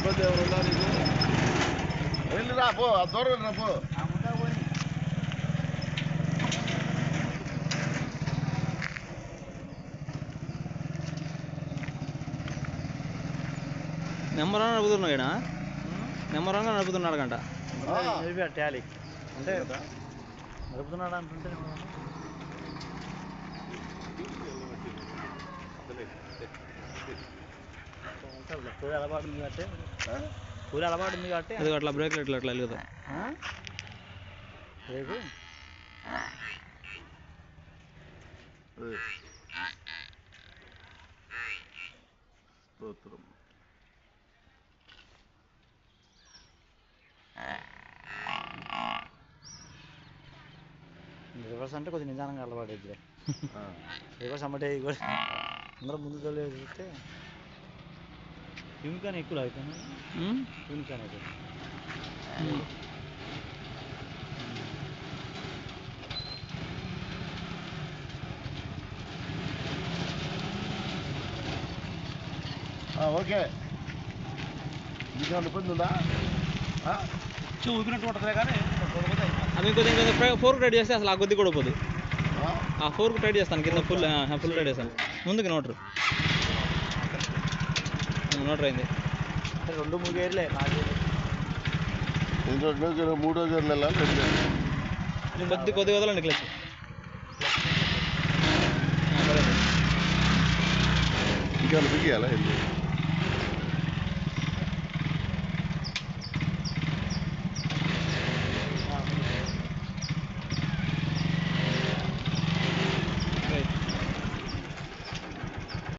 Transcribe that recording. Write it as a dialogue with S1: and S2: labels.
S1: ఇబ్బంది ఎవరున్నా నీకు వెళ్ళి రా పో దూరం రా పో
S2: నెంబర్ వన్ నడుపుతున్నాడు ఈయన నెంబర్ వన్గా నడుపుతున్నాడు కంట
S3: టాలీ అంటే నడుపుతున్నాడు అంటుంటే పూరి అలవాటు ఉంది కాబట్టి
S2: అది అట్లా బ్రేక్లు ఇట్లా అట్లా వెళ్తా
S3: బ్రేకు
S1: స్తోత్రం
S3: రివర్స్ అంటే కొద్దిగా నిదానంగా అలవాటు రివర్స్ అమ్మటే కూడా అందరూ ముందు తెలియదు చూస్తే యూనికాన్ ఎక్కువ అయిపోయింది యూనికాన్ అయిపోయింది
S1: ఓకే ఇంకా ఇబ్బంది ఉందా
S3: ఊపినట్టు ఉంటుందిలే కానీ
S2: అది కొద్దిగా ఫోర్క్ టైట్ చేస్తే అసలు ఆ కొద్ది కూడా పోదు ఆ ఫోర్క్ టైట్ చేస్తాను కింద ఫుల్ టైట్ చేస్తాను ముందుకి నోటరు అయింది
S3: అంటే 2-3 గేర్లే 4
S1: గేర్లు మూడో గేర్లు వెళ్ళాలి
S2: కొద్దిగా వదలండి క్లచ్
S1: ఇంకా బిగియాలా